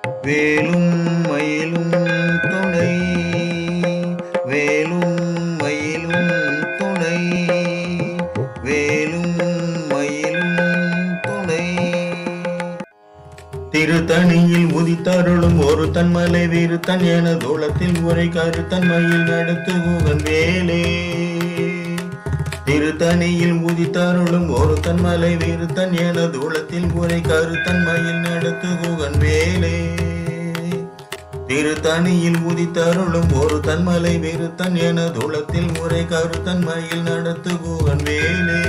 வேலும் மயிலும் துணை, வேலும் மயிலும் துணை, வேலும் மயிலும் துணை. திருத்தணியில் உதித்தருளும் ஒரு தன்மலை விருத்தன் என தூளத்தில் உரை கருத்தன்மையில் நடத்துகுவன் வேலே. திருத்தணியில் உதித்தருளும் ஒரு தன்மலை விருத்தன் என தூளத்தில் உரை கருத்தன்மையில் நடத்துகுவன் வேலே. திருத்தணியில் உதித்தருளும் ஒரு தன்மலை விருத்தன் என தூளத்தில் உரை கருத்தன்மையில் நடத்துகுவன் வேலே.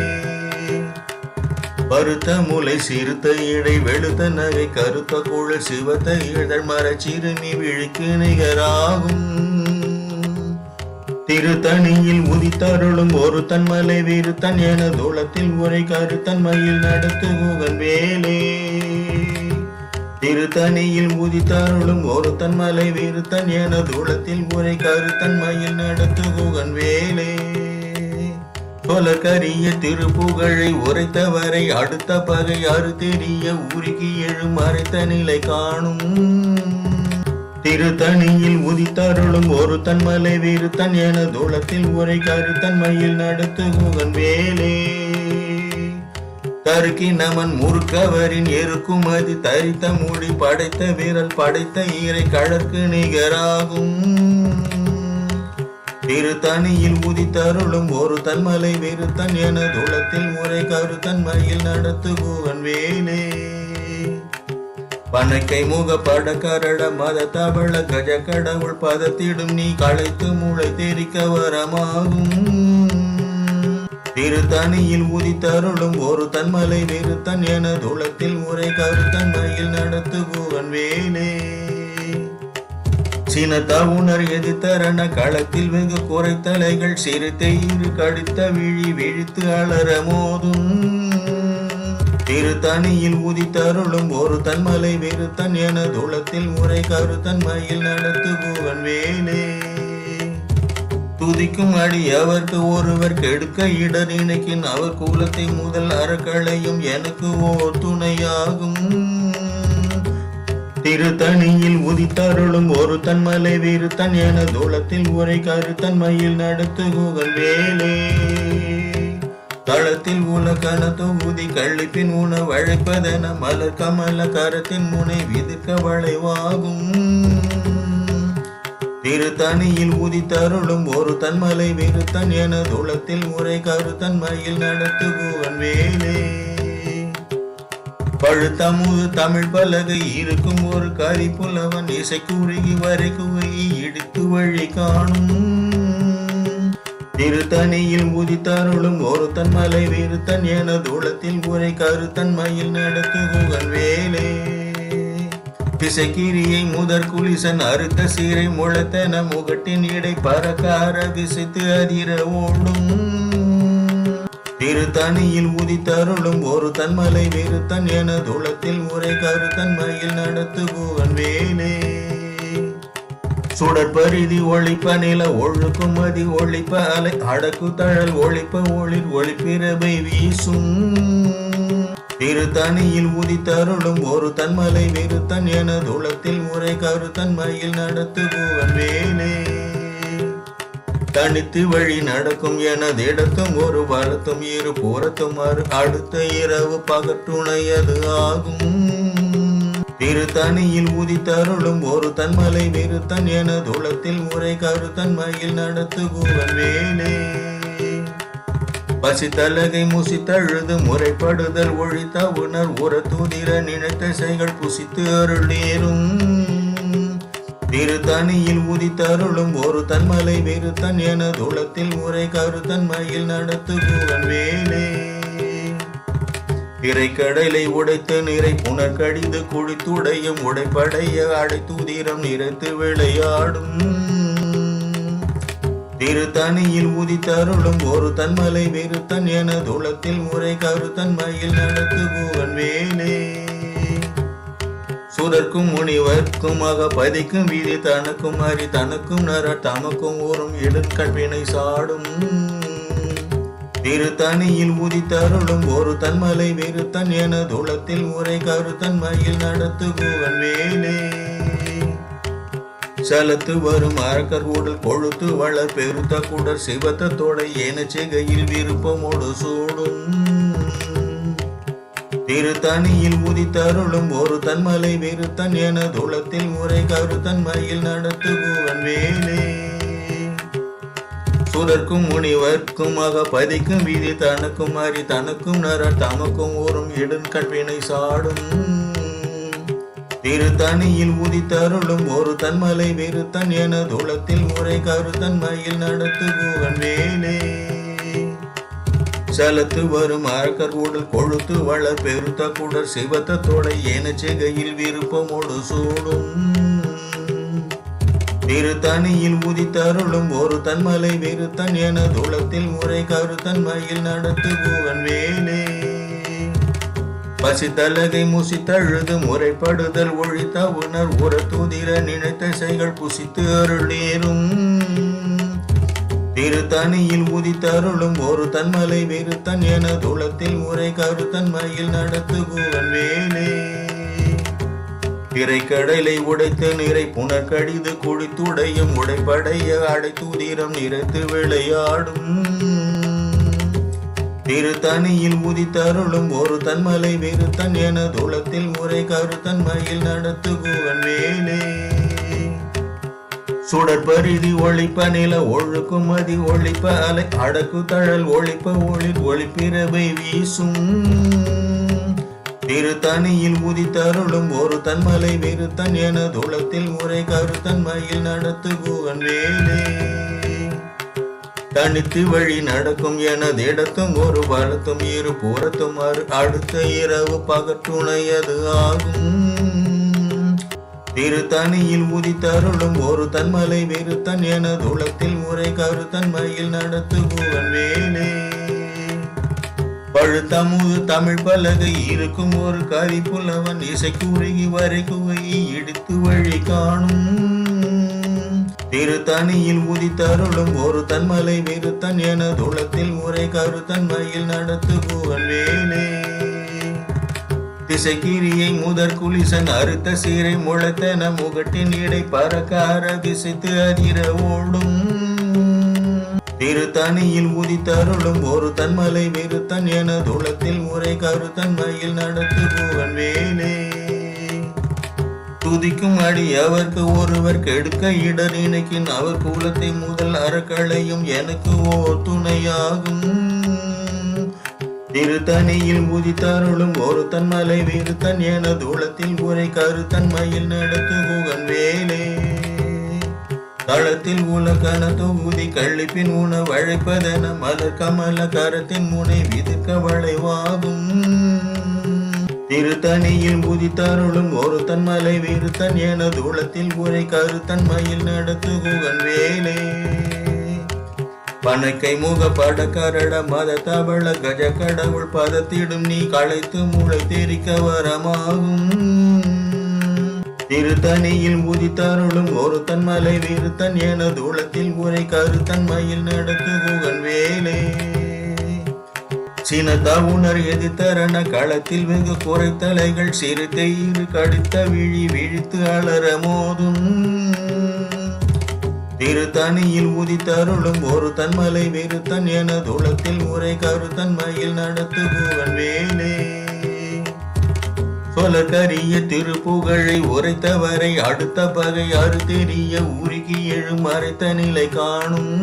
பருத்த முலை சிறுத்த இடை வெளுத்த நகை கருத்த குழல் சிவத்த இதழ் மரச்சிறுமி விழிக்கு நிகராகும். திருத்தணியில் உதித்தருளும் ஒரு தன்மலை விருத்தன் என தூளத்தில் உரை கருத்தன்மையில் நடத்துகுவன் வேலே. திருத்தணியில் உதித்தருளும் ஒரு தன்மலை விருத்தன் என தூளத்தில் உரை கருத்தன்மையில் நடத்துகுவன் வேலே. சொலக்கரிய திருப்புகழை உரைத்தவரை அடுத்த பகை அறுத்தெறிய உருகி எழும் மறைத்த நிலை காணும். திருத்தணியில் உதித்தருளும் ஒரு தன்மலை விருத்தன் என தூளத்தில் உரை கருத்தன்மையில் நடத்துகுவன் வேலே. தருக்கி நமன் முறுக்கவரின் எருக்குமதி தரித்த மொழி படைத்த வீரல் படைத்த ஈரை கழற்கு நிகராகும். திருத்தணியில் உதித்தருளும் ஒரு தன்மலை விருத்தன் என தூளத்தில் உரை கருத்தன்மையில் நடத்துகுவன் வேலே. பனக்கை முக பட கரட மத தவள கஜ கடவுள் பதத்திடும் நீ களைத்து முளை தெரிக்க வரமாகும். திருத்தணியில் உதித்தருளும் ஒரு தன்மலை விருத்தன் என தூளத்தில் உரை கருத்தன்மையில் நடத்துகுவன் வேலே. சினத்த உணர் எதிர்த்தரண களத்தில் வெகு குறைத்தலைகள் சிறுத்தை இரு கடித்த விழி விழித்து அலற மோதும். திருத்தணியில் உதித்தருளும் ஒரு தன்மலை விருத்தன் என தூளத்தில் உரை கருத்தன்மையில் நடத்துகுவன் வேலே. துதிக்கும் அடி அவர்க்கு ஒருவர் கெடுக்க இடர் நினைக்கின் அவர் கூலத்தை முதல் அறக்களையும் எனக்கு ஓர் துணையாகும். திருத்தணியில் உதித்தருளும் ஒரு தன்மலை விருத்தன் என தூளத்தில் உரை கருத்தன்மையில் நடத்துகுவன் வேலே. தளத்தில் உலகன தொகுதி கள்ளிப்பின் உணவழைப்பதென மலர் கமல கரத்தின் முனை விதிர்க்க வளைவாகும். திருத்தணியில் உதித்தருளும் ஒரு தன்மலை விருத்தன் என தூளத்தில் உரை கருத்தன்மையில் நடத்துகுவன் வேலே. பழுத்தமுது தமிழ் பலகை இருக்கும் ஒரு கரிப்புலவன் இசை குறுகி வரை குவையை இடித்து வழி காணும். திருத்தணியில் உதித்தருளும் ஒரு தன்மலை விருத்தன் என தூளத்தில் உரை கருத்தன்மையில் நடத்துகுவன் வேலே. திசைக்கிரியை முதற் குலிசன் அறுத்த சீரை முளைத்தன முகட்டின் இடை பறக்கார விசைத்து அதிர ஓடும். திருத்தணியில் உதித்தருளும் ஒரு தன்மலை விருத்தன் என தூளத்தில் உரை கருத்தன்மையில் நடத்துகுவன் வேலே. சுடற்பரிதி ஒழிப்ப நில ஒழுக்கும் மதி ஒழிப்ப அலை அடக்கு தழல் ஒழிப்ப ஒளிர் ஒளிப்பிரபை வீசும். திருத்தணியில் உதித்தருளும் ஒரு தன்மலை விருத்தன் என தூளத்தில் உரை கருத்தன்மையில் நடத்துகுவன் வேலே. தனித்து வழி நடக்கும் எனது இடத்தும் ஒரு வலத்தும் இரு புறத்தும் அடுத்த இரவு பகற்றுணையது ஆகும். திருத்தணியில் உதித்தருளும் ஒரு தன்மலை விருத்தன் என தூளத்தில் உரை கருத்தன்மையில் நடத்துகுவன் வேலே. பசித்தலகை முசித்தழுது முறைப்படுதல் ஒழித்த உணர் உரத்துதிர நினைத்த செய்கள் புசித்து அருளேறும். திருத்தணியில் உதித்தருளும் ஒரு தன்மலை விருத்தன் என தூளத்தில் உரை கருத்தன்மையில் நடத்துகுவன் வேலே. திரைக்கடலை உடைத்து நிறை புனர் கடிந்து குழித்துடையும் உடைப்படைய அடைத்துதிரம் நிறைத்து விளையாடும். திருத்தணியில் உதித்தருளும் ஒரு தன்மலை விருத்தன் என தூளத்தில் உரை கருத்தன்மையில் நடத்துகுவன் வேலே. சுரர்க்கும் முனிவர்க்கும் அகபதிக்கும் வீதி தனக்கும் அறி தனக்கும் நர தமக்கும் ஊரும் இடுங்கண்பினை சாடும். திருத்தணியில் உதித்தருளும் ஒரு தன்மலை வெறுத்தன் எனதுளத்தில் உரை கருத்தன்மையில் நடத்துகுவன் வேலே. சலத்து வரும் அரக்கர் உடல் கொழுத்து வளர் பெருத்த குடர் சிவத்த தொடை என செய்கையில் விருப்பமோடு சூடும். திருத்தணியில் உதித்தருளும் ஒரு தன்மலை வெறுத்தன் எனதுளத்தில் உரை கருத்தன்மையில் நடத்துகுவன் வேலே. சுரர்க்கும் முனிவர்க்கும் அகப்பதிக்கும் விதி தனக்கும் அறி தனக்கும் நர தமக்கும் ஓரும் இடன் கண்வினை சாடும். திருத்தணியில் உதித்தருளும் ஒரு தன்மலை வெறுத்தன் எனதுளத்தில் முறை கருத்தன்மையில் நடத்துகுவன் வேலே. சலத்து வரும் அரக்கர் உடல் கொழுத்து வளர் பெருத்த குடர் சிவத்த தொடை என செய்கையில் விருப்பமோடு சூடும். திருத்தணியில் உதித்தருளும் ஒரு தன்மலை வெறுத்தன் எனதுளத்தில் முறை கருத்தன்மையில் நடத்துகுவன் வேலே. பசித்தலகை முசித்தழுது முறைப்படுதல் ஒழித்த உணர் உர துதிர நினைத்த செய்கள் புசித்து அருளேறும். திருத்தணியில் உதித்தருளும் ஒரு தன்மலை வெறுத்தன் எனதுளத்தில் முறை கருத்தன்மையில் நடத்துகுவன் வேலே. திரைக்கடலை உடைத்து நிறை புனர்கடிது குழித்துடையும் உடைப்படைய அடைத்துதிரம் நிறைத்து விளையாடும். திருத்தணியில் உதித்தருளும் ஒரு தன்மலை வெறுத்தன் எனதுளத்தில் முறை கருத்தன்மையில் நடத்துகுவன் வேலே. சுடற்பரிதி ஒழிப்ப நில ஒழுக்கும் மதி ஒழிப்ப அலை அடக்கு தழல் ஒழிப்ப ஒளிர் ஒளிப்பிரவை வீசும். திருத்தணியில் உதித்தருளும் ஒரு தன்மலை வெறுத்தன் எனதுளத்தில் முறை கருத்தன்மையில் நடத்துகுவன் வேலே. தனித்து வழி நடக்கும் எனதிடத்தும் ஒரு வலத்தும் இரு புறத்தும் அடுத்த இரவு பகற்றுணையது ஆகும். திருத்தணியில் உதித்தருளும் ஒரு தன்மலை வெறுத்தன் எனதுளத்தில் முறை கருத்தன்மையில் நடத்துகுவன் வேலே. பழுத்தமுது தமிழ் பலகை இருக்கும் ஒரு கவி புலவன் இசைக்குருகி வரை குவையை இடித்து வழி காணும். திருத்தணியில் உதித்தருளும் ஒரு தன்மலை வெறுத்தன் எனதுளத்தில் முறை கருத்தன்மையில் நடத்துகுவன் வேலே. திசைக்கிரியை முதற் குலிசன் அறுத்த சீரை முளைத்தன முகட்டின் இடை பறக்கார திசைத்து அதிர ஓடும். திருத்தணியில் உதித்தருளும் ஒரு தன்மலை வெறுத்தன் எனதுளத்தில் முறை கருத்தன்மையில் நடத்துகுவன் வேலே. துதிக்கும் அடி அவர்க்கு ஒருவர் கெடுக்க இடர் இணைக்கின் அவர் குலத்தை முதல் அறக்களையும் எனக்கு ஓர் துணையாகும். திருத்தணியில் உதித்தருளும் ஒரு தன்மலை வெறுத்தன் எனதுளத்தில் முறை கருத்தன்மையில் நடத்துகுவன் வேலே. தளத்தில் உலகன தொகுதி கள்ளிப்பின் உணவழைப்பதென மலர் கமல கரத்தின் முனை விதிக்க வளைவாகும். திருத்தணியில் உதித்தருளும் ஒரு தன்மலை வெறுத்தன் எனதுளத்தில் முறை கருத்தன்மையில் நடத்துகுவன் வேலே. பனைக்கை முக பட கரட மத தவள கஜ கடவுள் பதத்திடும் நீ களைத்து முளை தெரிக்க வரமாகும். திருத்தணியில் உதித்தருளும் ஒரு தன்மலை வெறுத்தன் எனதுளத்தில் முறை கருத்தன்மையில் நடத்துகுவன் வேலே. சினத்த உணர் எதிர்த்தரண களத்தில் வெகு குறைத்தலைகள் சிறுத்தை இரு கடித்த விழி விழித்து அலற மோதும். திருத்தணியில் உதித்தருளும் ஒரு தன்மலை வெறுத்தன் எனதுளத்தில் முறை கருத்தன்மையில் நடத்துகுவன் வேலே. சொலக்கரிய திருப்புகழை உரைத்தவரை அடுத்த பகை அறுத்தெறிய உருகி எழும் மறைத்த நிலை காணும்.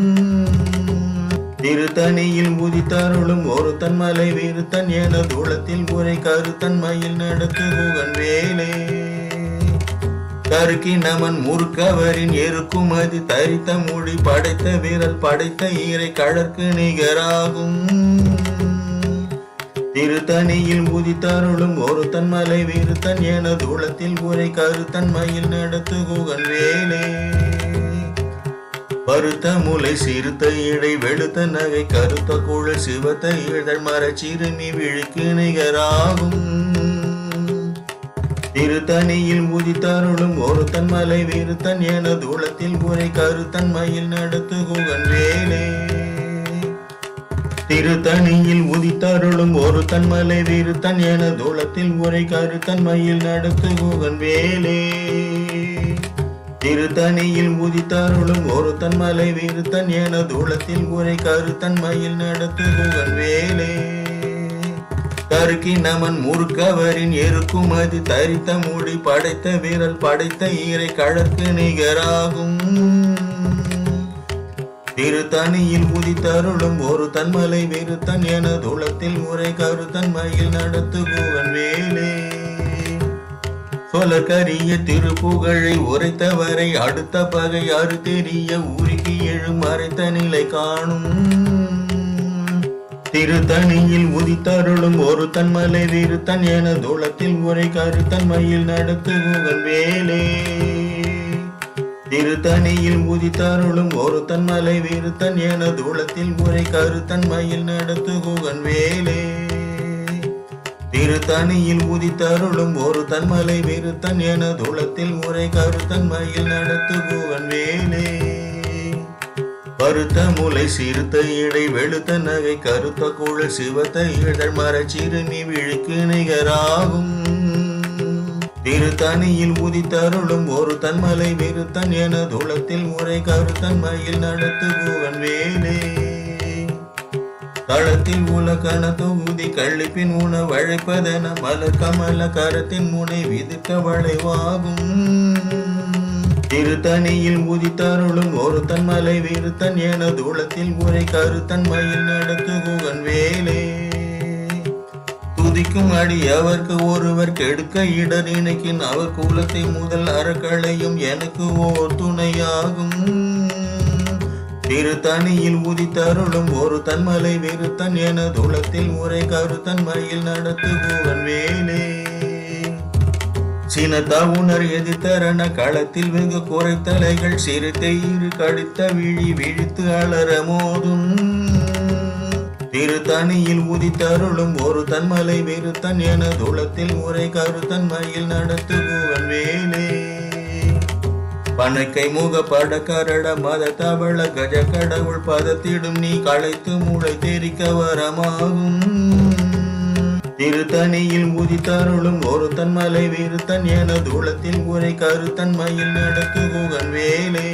திருத்தணியில் உதித்தருளும் ஒரு தன்மலை வெறுத்தன் எனதுளத்தில் முறை கருத்தன்மையில் நடத்துகுவன் வேலே. கருக்கி நமன் முறுக்கவரின் எருக்குமதி தரித்த மொழி படைத்த வீரல் படைத்த ஈரை கடற்கு நிகராகும். திருத்தணியில் உதித்தருளும் ஒரு தன்மலை வெறுத்தன் எனதுளத்தில் முறை கருத்தன்மையில் நடத்துகுவன் வேலே. பருத்த முலை சிறுத்த இடை வெளுத்த நகை கருத்த குழல் சிவத்த இதழ் மரச்சிறுமி விழிக்கு நிகராகும். திருத்தணியில் உதித்தருளும் ஒரு தன்மலை வெறுத்தன் எனதுளத்தில் முறை கருத்தன்மையில் நடத்துகுவன் வேலே. திருத்தணியில் உதித்தருளும் ஒரு தன்மலை விருத்தன் என தூளத்தில் உரை கருத்தன்மையில் நடத்து குகன் வேலே. திருத்தணியில் உதித்தருளும் ஒரு தன்மலை விருத்தன் என தூளத்தில் உரை கருத்தன்மையில் நடத்து குகன் வேலே. தருக்கி நமன் முறுக்கவரின் எருக்குமதி தரித்த மூடி படைத்த வீரல் படைத்த ஈரை கழற்கு நிகராகும். திருத்தணியில் உதித்தருளும் ஒரு தன்மலை விருத்தன் என தூளத்தில் உரை கருத்தன்மையில் நடத்து குகன் வேலே. சொலக்கரிய திருப்புகழை உரைத்தவரை அடுத்த பகை அறுத்தெறிய உருகி எழும் மறைத்த நிலை காணும். திருத்தணியில் உதித்தருளும் ஒரு தன்மலை விருத்தன் என தூளத்தில் உரை கருத்தன்மையில் நடத்து குகன் வேலே. திருத்தணியில் உதித்தருளும் ஒரு தன்மலை விருத்தன் என தூளத்தில் உரை கருத்தன்மையில் நடத்து குகன் வேலே. திருத்தணியில் உதித்தருளும் ஒரு தன்மலை விருத்தன் என தூளத்தில் உரை கருத்தன்மையில் நடத்து குகன் வேலே. பருத்த முலை சிறுத்த இடை வெளுத்த நகை கருத்த குழல் சிவத்த இதழ் மரச்சிறுமி விழிக்கு நிகராகும். திருத்தணியில் உதித்தருளும் ஒரு தன்மலை விருத்தன் என தூளத்தில் உரை கருத்தன்மையில் நடத்து குகன் வேலே. தளத்தில் உலகன தொகுதி கள்ளிப்பின் உணவழைப்பதென மலர் கமல கரத்தின் முனை விதிக்க வளைவாகும். திருத்தணியில் உதித்தருளும் ஒரு தன்மலை விருத்தன் என தூளத்தில் உரை கருத்தன்மையில் நடத்து குகன் வேலே. துதிக்கும் அடி அவர்க்கு ஒருவர் கெடுக்க இடர் இணைக்கின் அவர் கூலத்தை முதல் அறக்களையும் எனக்கு ஓர் துணையாகும். திருத்தணியில் உதித்தருளும் ஒரு தன்மலை விருத்தன் என தூளத்தில் உரை கருத்தன்மையில் நடத்து குகன் வேலே. சினத்த உணர் எதிர்த்தரண களத்தில் வெகு குறைத்தலைகள் சிறுத்தை இரு கடித்த விழி விழித்து அலற மோதும். திருத்தணியில் உதித்தருளும் ஒரு தன்மலை விருத்தன் என தூளத்தில் உரை கருத்தன்மையில் நடத்து குகன் வேலே. பனைக்கை முக படக்கரட மத தவள கஜ கடவுள் பதத்திடும் நீ களைத்து மூளை தெரிக்க வரமாகும். திருத்தணியில் உதித்தருளும் ஒரு தன்மலை விருத்தன் என தூளத்தில் உரை கருத்தன்மையில் நடத்து குகன் வேலே.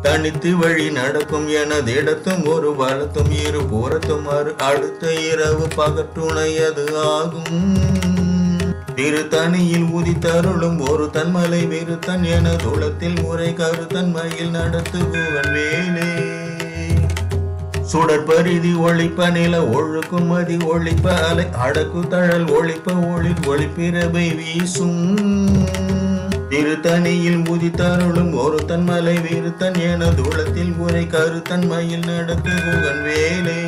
தனித்து வழி நடக்கும் எனது இடத்தும் ஒரு வலத்தும் இரு புறத்தும் அடுத்த இரவு பகற்றுணையது ஆகும். திருத்தணியில் உதித்தருளும் ஒரு தன்மலை விருத்தன் என தூளத்தில் உரை கருத்தன்மையில் நடத்து குகன் வேலே. சுடற்பரிதி ஒழிப்ப நில ஒழுக்கும் மதி ஒழிப்ப அலை அடக்கு தழல் ஒழிப்ப ஒளிர் ஒளிப்பிரபை வீசும். திருத்தணியில் உதித்தருளும் ஒரு தன்மலை விருத்தன் என தூளத்தில் உரை கருத்தன்மையில் நடத்து குகன் வேலே.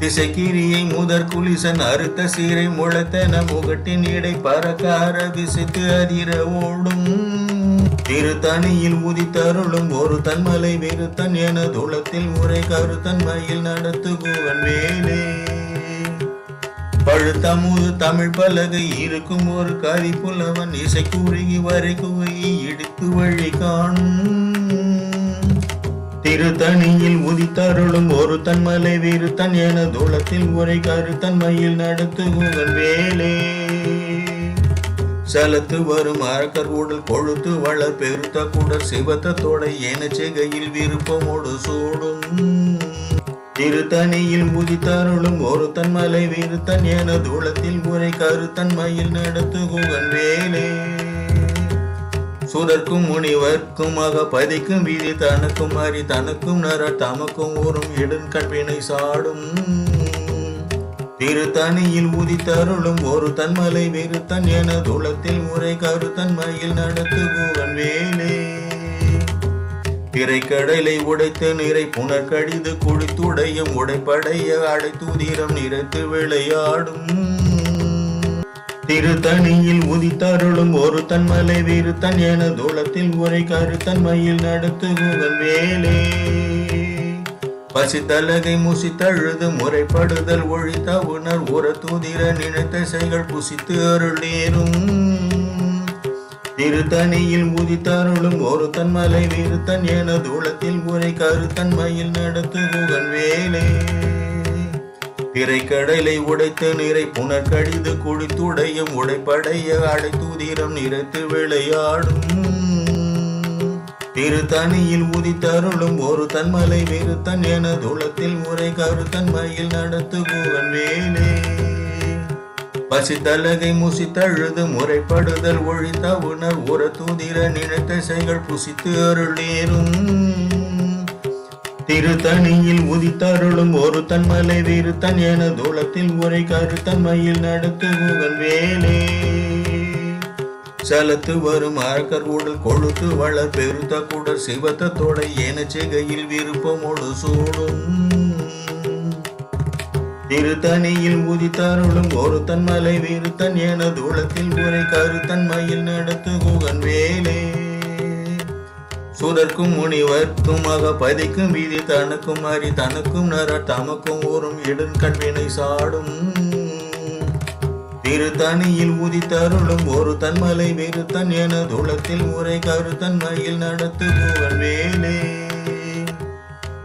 திசைக்கிரியை முதற் குலிசன் அறுத்த சீரை முளைத்தன முகட்டின் இடை பறக்கார விசித்து அதிர ஓடும். திருத்தணியில் உதித்தருளும் ஒரு தன்மலை விருத்தன் என தூளத்தில் உரை கருத்தன்மையில் நடத்து குகன் வேலே. பழுத்தமுது தமிழ் பலகை இருக்கும் ஒரு கவி புலவன் இசை கூறுகி வரை குவையை இடித்து வழி காணும். திருத்தணியில் உதித்தருளும் ஒரு தன்மலை விருத்தன் என தூளத்தில் உரை கருத்தன்மையில் நடத்து குகன் வேலே. சலத்து வரும் அரக்கர் உடல் கொழுத்து வளர் பெருத்த குடல் சிவத்த தொடை என செய்கையில் விருப்பமோடு சூடும். திருத்தணியில் உதித்தருளும் ஒரு தன்மலை விருத்தன் என தூளத்தில் உரை கருத்தன்மையில் நடத்து குகன் வேலே. சுரர்க்கும் முனிவர்க்கும் பதிக்கும் வீதி தனக்கும் அறி தனக்கும் நர தமக்கும் ஊரும் இடன் கண்பினை சாடும். திருத்தணியில் உதித்தருளும் ஒரு தன்மலை விருத்தன் என தூளத்தில் உரை கருத்தன்மையில் நடத்து குகன் வேலே. திரைக்கடலை உடைத்து நிறை புனர்கடிது குளித்துடையும் உடைப்படைய அடைத்துதிரம் நிறைத்து விளையாடும். திருத்தணியில் உதித்தருளும் ஒரு தன்மலை விருத்தன் என தூளத்தில் உரை கருத்தன்மையில் நடத்து குகன் வேலே. பசித்தலகை முசித்தழுது முறைப்படுதல் ஒழித்த உணர் உர தூதிர நினைத்த செய்கள் புசித்து அருள் நேரும். திருத்தணியில் உதித்தருளும் ஒரு தன்மலை விருத்தன் என தூளத்தில் உரை கருத்தன்மையில் நடத்து குகன் வேலே திரைக்கடலை உடைத்து நிறை புனர்கடிது குடித்துடையும் உடைப்படைய அடைத்துதிரம் நிறைத்து விளையாடும் திருத்தணியில் உதித்தருளும் ஒரு தன்மலை விருத்தன் என தூளத்தில் உரை கருத்தன்மையில் நடத்து குகன் வேலே பசித்தலகை முசித்தழுது முறைப்படுதல் ஒழித்த உணர் உர தூதிர நினைத்த செயல் புசித்து அருளேறும் திருத்தணியில் உதித்தருளும் ஒரு தன்மலை விருத்தன் என தூளத்தில் உரை கருத்தன்மையில் நடத்து குகன் வேலே சலத்து வரும் அரக்கர் உடல் கொழுத்து வளர் பெருத்த குடர் சிவத்தோட என செய்கையில் விருப்பமோடு சூடும் திருத்தணியில் உதித்தருளும் ஒரு தன்மலை விருத்தன் என தூளத்தில் உரை கருத்தன்மையில் நடத்து குகன் வேலே சுரர்க்கும் முனிவர்க்கும் பதிக்கும் வீதி தனக்கும் அறி தனக்கும் நர தமக்கும் ஊரும் இடன் கண்வினை சாடும் திருத்தணியில் உதித்தருளும் ஒரு தன்மலை விருத்தன் என தூளத்தில் உரை கருத்தன்மையில் நடத்து குகன் வேலே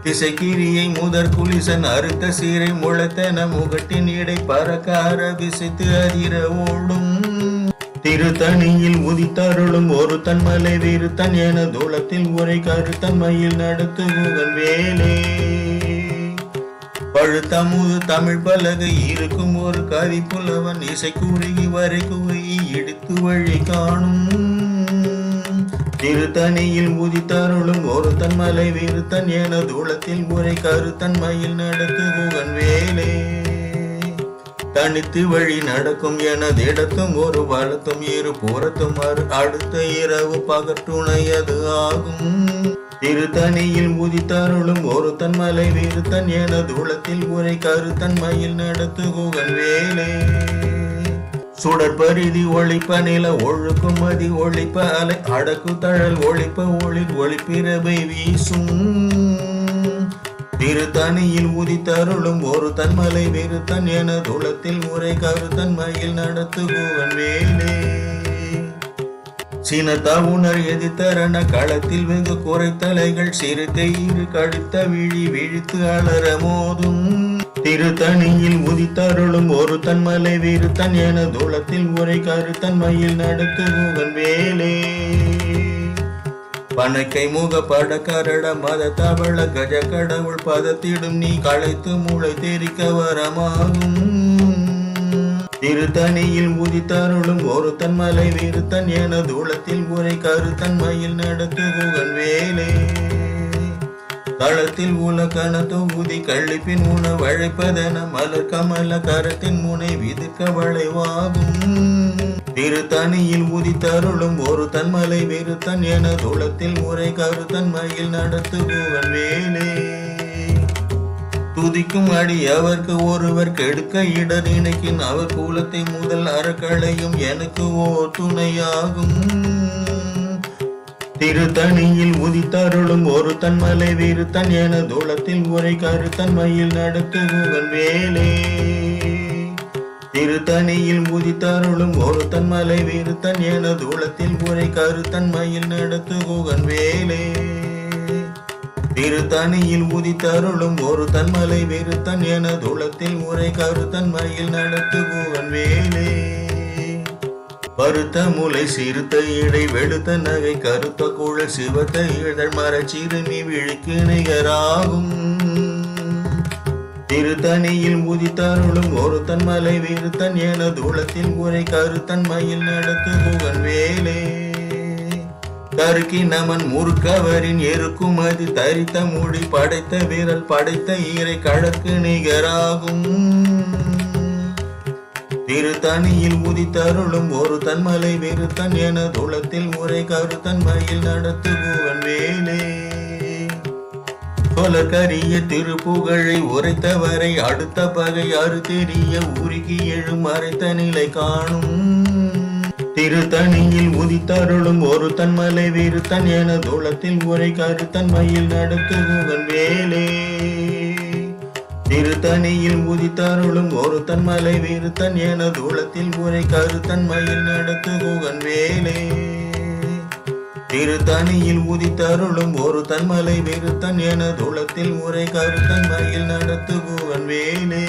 திசைக்கிரியை முதற் குலிசன் அறுத்த சீரை முளைத்தன முகட்டின் இடை பறக்க அரபிசித்து அதிர ஓடும் திருத்தணியில் உதித்தருளும் ஒரு தன்மலை விருத்தன் என தூளத்தில் உரை கருத்தன்மையில் நடத்து குகன் வேலே பழுத்தமுது தமிழ் பலகை இருக்கும் ஒரு கவி புலவன் இசை குறுகி வரை குவையை இடித்து வழி காணும் திருத்தணியில் உதித்தருளும் ஒரு தன்மலை விருத்தன் என தூளத்தில் உரை கருத்தன்மையில் நடத்து குகன் வேலே தனித்து வழி நடக்கும் எனது இடத்தும் ஒரு வலத்தும் இரு புறத்தும் அடுத்த இரவு பகற்றுணையது ஆகும் திருத்தணியில் உதித்தருளும் ஒரு தன்மலை விருத்தன் என தூளத்தில் உரை கருத்தன்மையில் நடத்து குகன் வேலே சுடற்பரிதி ஒழிப்ப நில ஒழுக்கும் மதி ஒழிப்ப அலை அடக்கு தழல் ஒழிப்ப ஒளிர் ஒளிப்பிரபை வீசும் திருத்தணியில் உதித்தருளும் ஒரு தன்மலை விருத்தன் என தூளத்தில் உரை கருத்தன்மையில் நடத்து குகன் வேலே சினத்த உணர் எதிர்த்தரண களத்தில் வெகு குறைத்தலைகள் சிறுத்தை இரு கடுத்த விழி விழித்து அலற மோதும் திருத்தணியில் உதித்தருளும் ஒரு தன்மலை விருத்தன் என தூளத்தில் உரை கருத்தன்மையில் நடத்து குகன் வேலே பனைக்கை முக பட கரட மத தவள கஜ கடவுள் பதத்திடும் நீ களைத்து மூளை தெரிக்க வரமாகும் திருத்தணியில் உதித்தருளும் ஒரு தன்மலை விருத்தன் என தூளத்தில் உரை கருத்தன்மையில் நடத்து குகன் வேலே தளத்தில் உலகன தொகுதி கள்ளிப்பின் உணவழைப்பதென மலர் கமல கரத்தின் முனை விதிக்க வளைவாகும் திருத்தணியில் உதித்தருளும் ஒரு தன்மலை விருத்தன் என தூளத்தில் உரை கருத்தன்மையில் நடத்து குகன் வேலே துதிக்கும் அடி அவர்க்கு ஒருவர் கெடுக்க இடர் இணைக்கின் அவர் கூலத்தை முதல் அறக்களையும் எனக்கு ஓர் துணையாகும் திருத்தணியில் உதித்தருளும் ஒரு தன்மலை விருத்தன் என தூளத்தில் உரை கருத்தன்மையில் நடத்து குகன் வேலே திருத்தணியில் உதித்தருளும் ஒரு தன்மலை விருத்தன் என தூளத்தில் உரை கருத்தன்மையில் நடத்து குகன் வேலே திருத்தணியில் உதித்தருளும் ஒரு தன்மலை விருத்தன் என தூளத்தில் உரை கருத்தன்மையில் நடத்து குகன் வேலே பருத்த முலை சிறுத்த இடை வெளுத்த நகை கருத்த குழல் சிவத்த இதழ் மரச்சிறுமி விழிக்கு நிகராகும் திருத்தணியில் உதித்தருளும் ஒரு தன்மலை விருத்தன் என தூளத்தில் உரை கருத்தன்மையில் நடத்து குகன் வேலே கருக்கி நமன் முறுக்கவரின் எருக்கும் அது தரித்த மூடி படைத்த விரல் படைத்த ஈரை கழற்கு நிகராகும் திருத்தணியில் உதித்தருளும் ஒரு தன்மலை விருத்தன் என தூளத்தில் உரை கருத்தன்மையில் நடத்து குகன் வேலே சொலக்கரிய திருப்புகழை உரைத்தவரை அடுத்த பகை அறு தெரிய உருகி எழும் அரைத்த நிலை காணும் திருத்தணியில் உதித்தருளும் ஒரு தன்மலை விருத்தன் என தூளத்தில் உரை கருத்தன்மையில் நடத்து குகன் வேலே திருத்தணியில் உதித்தருளும் ஒரு தன்மலை விருத்தன் என தூளத்தில் உரை கருத்தன்மையில் நடத்து குகன் வேலே திருத்தணியில் உதித்தருளும் ஒரு தன்மலை வெறுத்தன் என துளத்தில் உரை கருத்தன் மயில் நடத்துகுவன் வேலே.